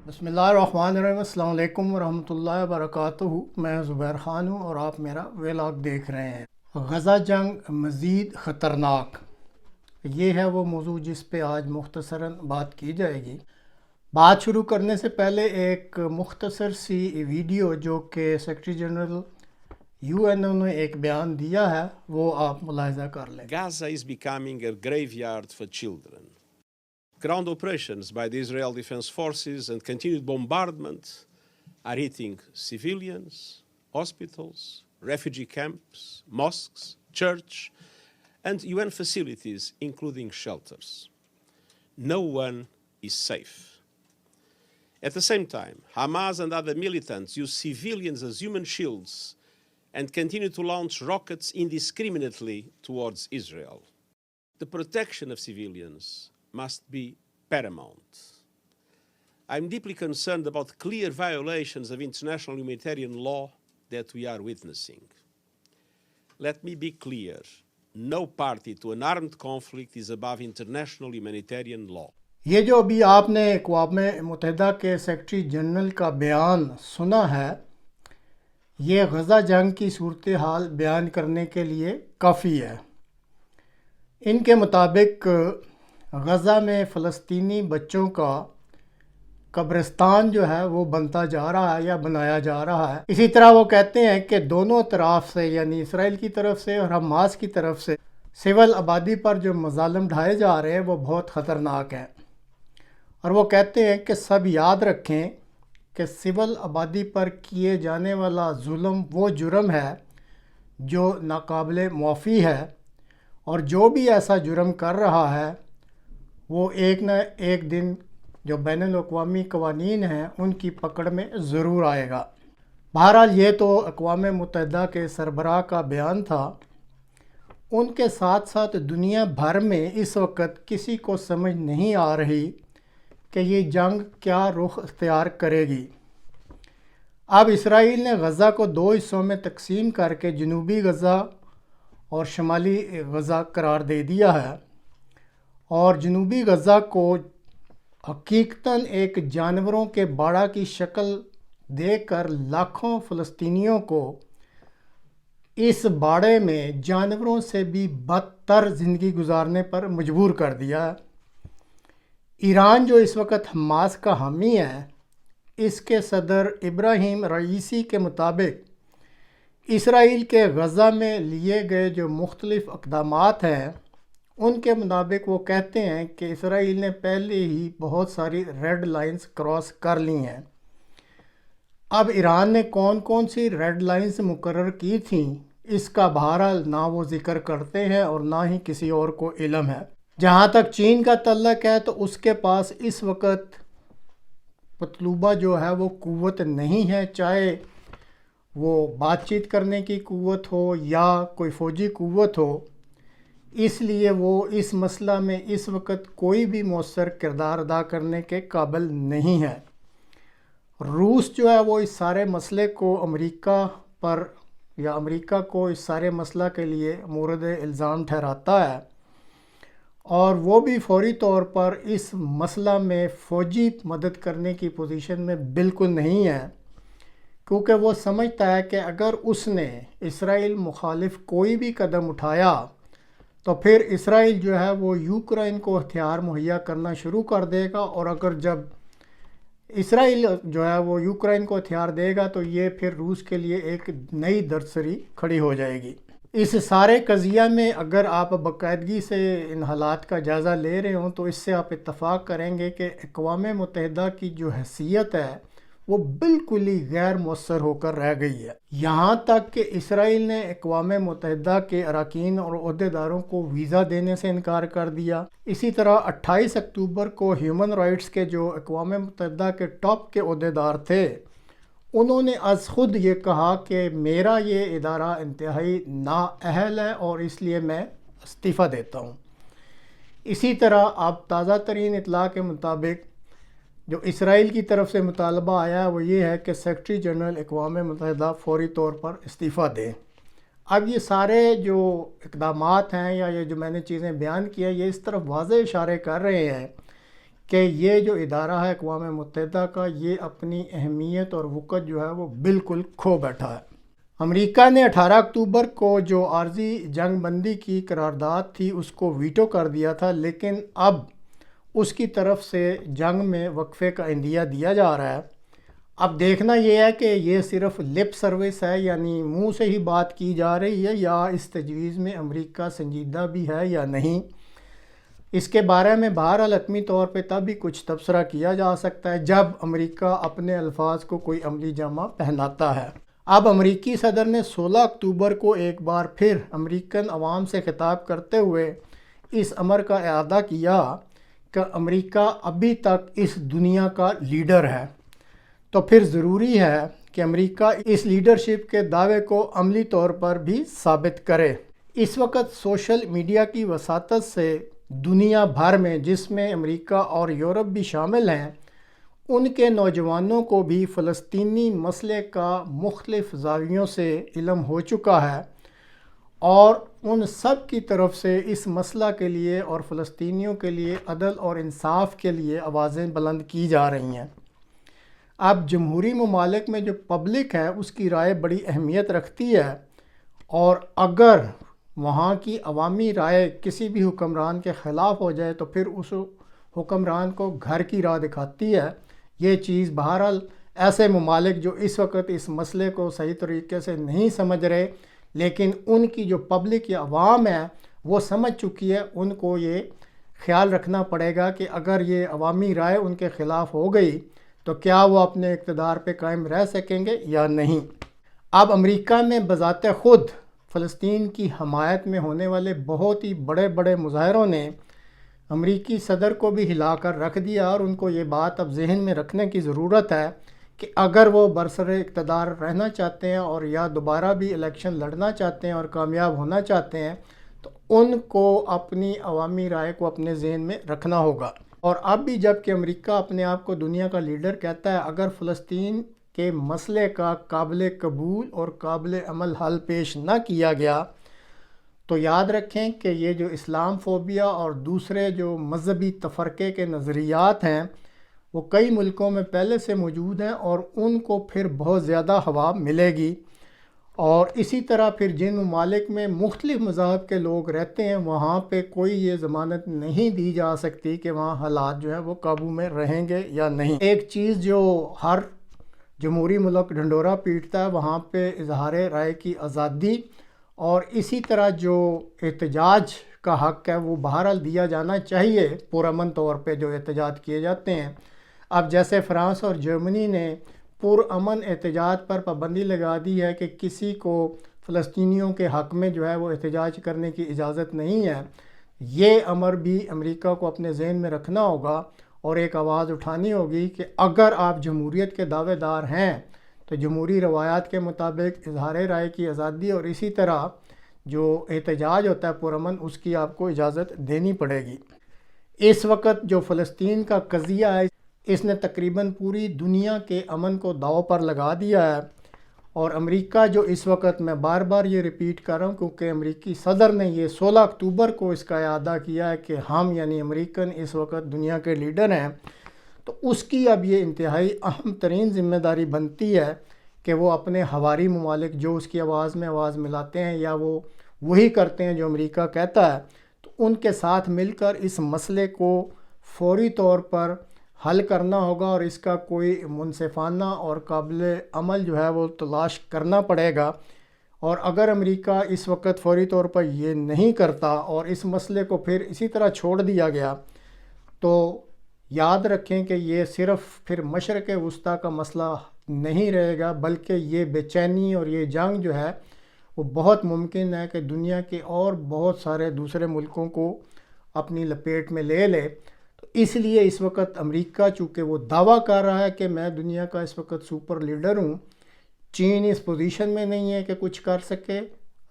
بسم اللہ الرحمن الرحیم۔ السلام علیکم ورحمۃ اللہ وبرکاتہ۔ میں زبیر خان ہوں اور آپ میرا ویلاگ دیکھ رہے ہیں۔ غزہ جنگ مزید خطرناک، یہ ہے وہ موضوع جس پہ آج مختصراً بات کی جائے گی۔ بات شروع کرنے سے پہلے ایک مختصر سی ویڈیو جو کہ سیکرٹری جنرل UN نے ایک بیان دیا ہے وہ آپ ملاحظہ کر لیں۔ Gaza is becoming a graveyard for children. Ground operations by the Israel Defense Forces and continued bombardment are hitting civilians, hospitals, refugee camps, mosques, church, and UN facilities, including shelters. No one is safe. At the same time, Hamas and other militants use civilians as human shields and continue to launch rockets indiscriminately towards Israel. The protection of civilians must be paramount. I'm deeply concerned about clear violations of international humanitarian law that we are witnessing. Let me be clear, no party to an armed conflict is above international humanitarian law. یہ جو ابھی آپ نے اقوام متحدہ کے secretary general کا بیان سنا ہے، یہ غزہ جنگ کی صورتحال بیان کرنے کے لیے کافی ہے۔ ان کے مطابق غزہ میں فلسطینی بچوں کا قبرستان جو ہے وہ بنتا جا رہا ہے یا بنایا جا رہا ہے۔ اسی طرح وہ کہتے ہیں کہ دونوں طرف سے، یعنی اسرائیل کی طرف سے اور حماس کی طرف سے، سول آبادی پر جو مظالم ڈھائے جا رہے ہیں وہ بہت خطرناک ہیں۔ اور وہ کہتے ہیں کہ سب یاد رکھیں کہ سول آبادی پر کیے جانے والا ظلم وہ جرم ہے جو ناقابل معافی ہے، اور جو بھی ایسا جرم کر رہا ہے وہ ایک نہ ایک دن جو بین الاقوامی قوانین ہیں ان کی پکڑ میں ضرور آئے گا۔ بہرحال یہ تو اقوام متحدہ کے سربراہ کا بیان تھا۔ ان کے ساتھ ساتھ دنیا بھر میں اس وقت کسی کو سمجھ نہیں آ رہی کہ یہ جنگ کیا رخ اختیار کرے گی۔ اب اسرائیل نے غزہ کو دو حصوں میں تقسیم کر کے جنوبی غزہ اور شمالی غزہ قرار دے دیا ہے، اور جنوبی غزہ کو حقیقتاً ایک جانوروں کے باڑہ کی شکل دے کر لاکھوں فلسطینیوں کو اس باڑے میں جانوروں سے بھی بدتر زندگی گزارنے پر مجبور کر دیا ہے۔ ایران جو اس وقت حماس کا حامی ہے، اس کے صدر ابراہیم رئیسی کے مطابق اسرائیل کے غزہ میں لیے گئے جو مختلف اقدامات ہیں ان کے مطابق وہ کہتے ہیں کہ اسرائیل نے پہلے ہی بہت ساری ریڈ لائنز کراس کر لی ہیں۔ اب ایران نے کون کون سی ریڈ لائنز مقرر کی تھیں اس کا بہرحال نہ وہ ذکر کرتے ہیں اور نہ ہی کسی اور کو علم ہے۔ جہاں تک چین کا تعلق ہے تو اس کے پاس اس وقت مطلوبہ جو ہے وہ قوت نہیں ہے، چاہے وہ بات چیت کرنے کی قوت ہو یا کوئی فوجی قوت ہو، اس لیے وہ اس مسئلہ میں اس وقت کوئی بھی مؤثر کردار ادا کرنے کے قابل نہیں ہے۔ روس جو ہے وہ اس سارے مسئلے کو امریکہ پر یا امریکہ کو اس سارے مسئلہ کے لیے مورد الزام ٹھہراتا ہے، اور وہ بھی فوری طور پر اس مسئلہ میں فوجی مدد کرنے کی پوزیشن میں بالکل نہیں ہے، کیونکہ وہ سمجھتا ہے کہ اگر اس نے اسرائیل مخالف کوئی بھی قدم اٹھایا تو پھر اسرائیل جو ہے وہ یوکرائن کو ہتھیار مہیا کرنا شروع کر دے گا، اور اگر جب اسرائیل جو ہے وہ یوکرائن کو ہتھیار دے گا تو یہ پھر روس کے لیے ایک نئی دردسری کھڑی ہو جائے گی۔ اس سارے قضیہ میں اگر آپ باقاعدگی سے ان حالات کا جائزہ لے رہے ہوں تو اس سے آپ اتفاق کریں گے کہ اقوام متحدہ کی جو حیثیت ہے وہ بالکل ہی غیر مؤثر ہو کر رہ گئی ہے۔ یہاں تک کہ اسرائیل نے اقوام متحدہ کے اراکین اور عہدیداروں کو ویزا دینے سے انکار کر دیا۔ اسی طرح 28 اکتوبر کو ہیومن رائٹس کے جو اقوام متحدہ کے ٹاپ کے عہدیدار تھے انہوں نے از خود یہ کہا کہ میرا یہ ادارہ انتہائی نااہل ہے اور اس لیے میں استعفیٰ دیتا ہوں۔ اسی طرح اب تازہ ترین اطلاع کے مطابق جو اسرائیل کی طرف سے مطالبہ آیا ہے وہ یہ ہے کہ سیکرٹری جنرل اقوام متحدہ فوری طور پر استعفیٰ دیں۔ اب یہ سارے جو اقدامات ہیں یا یہ جو میں نے چیزیں بیان کیا یہ اس طرف واضح اشارے کر رہے ہیں کہ یہ جو ادارہ ہے اقوام متحدہ کا، یہ اپنی اہمیت اور وقت جو ہے وہ بالکل کھو بیٹھا ہے۔ امریکہ نے 18 اکتوبر کو جو عارضی جنگ بندی کی قرارداد تھی اس کو ویٹو کر دیا تھا، لیکن اب اس کی طرف سے جنگ میں وقفے کا عندیہ دیا جا رہا ہے۔ اب دیکھنا یہ ہے کہ یہ صرف لپ سروس ہے، یعنی منہ سے ہی بات کی جا رہی ہے، یا اس تجویز میں امریکہ سنجیدہ بھی ہے یا نہیں۔ اس کے بارے میں بہرحال حتمی طور پہ تب بھی کچھ تبصرہ کیا جا سکتا ہے جب امریکہ اپنے الفاظ کو کوئی عملی جامہ پہناتا ہے۔ اب امریکی صدر نے 16 اکتوبر کو ایک بار پھر امریکن عوام سے خطاب کرتے ہوئے اس امر کا اعادہ کیا کہ امریکہ ابھی تک اس دنیا کا لیڈر ہے، تو پھر ضروری ہے کہ امریکہ اس لیڈرشپ کے دعوے کو عملی طور پر بھی ثابت کرے۔ اس وقت سوشل میڈیا کی وساطت سے دنیا بھر میں، جس میں امریکہ اور یورپ بھی شامل ہیں، ان کے نوجوانوں کو بھی فلسطینی مسئلے کا مختلف زاویوں سے علم ہو چکا ہے، اور ان سب کی طرف سے اس مسئلہ کے لیے اور فلسطینیوں کے لیے عدل اور انصاف کے لیے آوازیں بلند کی جا رہی ہیں۔ اب جمہوری ممالک میں جو پبلک ہے اس کی رائے بڑی اہمیت رکھتی ہے، اور اگر وہاں کی عوامی رائے کسی بھی حکمران کے خلاف ہو جائے تو پھر اس حکمران کو گھر کی راہ دکھاتی ہے۔ یہ چیز بہرحال ایسے ممالک جو اس وقت اس مسئلے کو صحیح طریقے سے نہیں سمجھ رہے، لیکن ان کی جو پبلک یا عوام ہے وہ سمجھ چکی ہے، ان کو یہ خیال رکھنا پڑے گا کہ اگر یہ عوامی رائے ان کے خلاف ہو گئی تو کیا وہ اپنے اقتدار پہ قائم رہ سکیں گے یا نہیں۔ اب امریکہ میں بذات خود فلسطین کی حمایت میں ہونے والے بہت ہی بڑے بڑے مظاہروں نے امریکی صدر کو بھی ہلا کر رکھ دیا، اور ان کو یہ بات اب ذہن میں رکھنے کی ضرورت ہے کہ اگر وہ برسر اقتدار رہنا چاہتے ہیں اور یا دوبارہ بھی الیکشن لڑنا چاہتے ہیں اور کامیاب ہونا چاہتے ہیں، تو ان کو اپنی عوامی رائے کو اپنے ذہن میں رکھنا ہوگا۔ اور اب بھی جب کہ امریکہ اپنے آپ کو دنیا کا لیڈر کہتا ہے، اگر فلسطین کے مسئلے کا قابل قبول اور قابل عمل حل پیش نہ کیا گیا تو یاد رکھیں کہ یہ جو اسلام فوبیا اور دوسرے جو مذہبی تفرقے کے نظریات ہیں وہ کئی ملکوں میں پہلے سے موجود ہیں، اور ان کو پھر بہت زیادہ ہوا ملے گی۔ اور اسی طرح پھر جن ممالک میں مختلف مذاہب کے لوگ رہتے ہیں وہاں پہ کوئی یہ ضمانت نہیں دی جا سکتی کہ وہاں حالات جو ہیں وہ قابو میں رہیں گے یا نہیں۔ ایک چیز جو ہر جمہوری ملک ڈھنڈورا پیٹتا ہے وہاں پہ اظہار رائے کی آزادی، اور اسی طرح جو احتجاج کا حق ہے وہ بہرحال دیا جانا چاہیے پرامن طور پہ جو احتجاج کیے جاتے ہیں۔ اب جیسے فرانس اور جرمنی نے پرامن احتجاج پر پابندی لگا دی ہے کہ کسی کو فلسطینیوں کے حق میں جو ہے وہ احتجاج کرنے کی اجازت نہیں ہے، یہ امر بھی امریکہ کو اپنے ذہن میں رکھنا ہوگا اور ایک آواز اٹھانی ہوگی کہ اگر آپ جمہوریت کے دعوے دار ہیں تو جمہوری روایات کے مطابق اظہار رائے کی آزادی اور اسی طرح جو احتجاج ہوتا ہے پرامن اس کی آپ کو اجازت دینی پڑے گی۔ اس وقت جو فلسطین کا قضیہ ہے اس نے تقریباً پوری دنیا کے امن کو داؤ پر لگا دیا ہے، اور امریکہ جو اس وقت میں بار بار یہ ریپیٹ کر رہا ہوں کیونکہ امریکی صدر نے یہ 16 اکتوبر کو اس کا اعادہ کیا ہے کہ ہم یعنی امریکن اس وقت دنیا کے لیڈر ہیں، تو اس کی اب یہ انتہائی اہم ترین ذمہ داری بنتی ہے کہ وہ اپنے حواری ممالک جو اس کی آواز میں آواز ملاتے ہیں یا وہ وہی کرتے ہیں جو امریکہ کہتا ہے، تو ان کے ساتھ مل کر اس مسئلے کو فوری طور پر حل کرنا ہوگا، اور اس کا کوئی منصفانہ اور قابل عمل جو ہے وہ تلاش کرنا پڑے گا۔ اور اگر امریکہ اس وقت فوری طور پر یہ نہیں کرتا اور اس مسئلے کو پھر اسی طرح چھوڑ دیا گیا تو یاد رکھیں کہ یہ صرف پھر مشرق وسطیٰ کا مسئلہ نہیں رہے گا، بلکہ یہ بے چینی اور یہ جنگ جو ہے وہ بہت ممکن ہے کہ دنیا کے اور بہت سارے دوسرے ملکوں کو اپنی لپیٹ میں لے لے۔ تو اس لیے اس وقت امریکہ چونکہ وہ دعویٰ کر رہا ہے کہ میں دنیا کا اس وقت سپر لیڈر ہوں، چین اس پوزیشن میں نہیں ہے کہ کچھ کر سکے،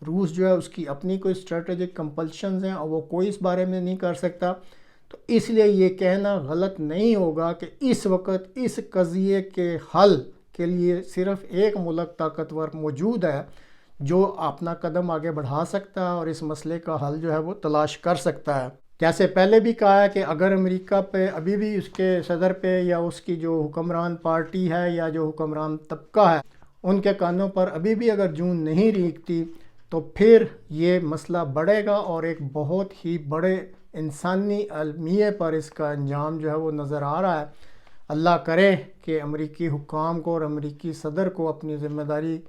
روس جو ہے اس کی اپنی کوئی اسٹریٹجک کمپلشنز ہیں اور وہ کوئی اس بارے میں نہیں کر سکتا، تو اس لیے یہ کہنا غلط نہیں ہوگا کہ اس وقت اس قضیے کے حل کے لیے صرف ایک ملک طاقتور موجود ہے جو اپنا قدم آگے بڑھا سکتا ہے اور اس مسئلے کا حل جو ہے وہ تلاش کر سکتا ہے۔ جیسے پہلے بھی کہا ہے کہ اگر امریکہ پہ ابھی بھی اس کے صدر پہ یا اس کی جو حکمران پارٹی ہے یا جو حکمران طبقہ ہے ان کے کانوں پر ابھی بھی اگر جون نہیں ریگتی تو پھر یہ مسئلہ بڑھے گا اور ایک بہت ہی بڑے انسانی المیے پر اس کا انجام جو ہے وہ نظر آ رہا ہے۔ اللہ کرے کہ امریکی حکام کو اور امریکی صدر کو اپنی ذمہ داری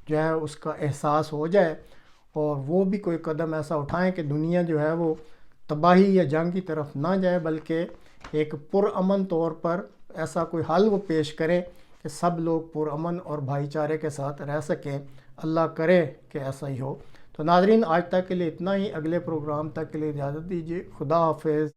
جو ہے اس کا احساس ہو جائے اور وہ بھی کوئی قدم ایسا اٹھائیں کہ دنیا جو ہے وہ تباہی یا جنگ کی طرف نہ جائے، بلکہ ایک پرامن طور پر ایسا کوئی حل وہ پیش کریں کہ سب لوگ پرامن اور بھائی چارے کے ساتھ رہ سکیں۔ اللہ کرے کہ ایسا ہی ہو۔ تو ناظرین، آج تک کے لیے اتنا ہی، اگلے پروگرام تک کے لیے اجازت دیجیے۔ خدا حافظ۔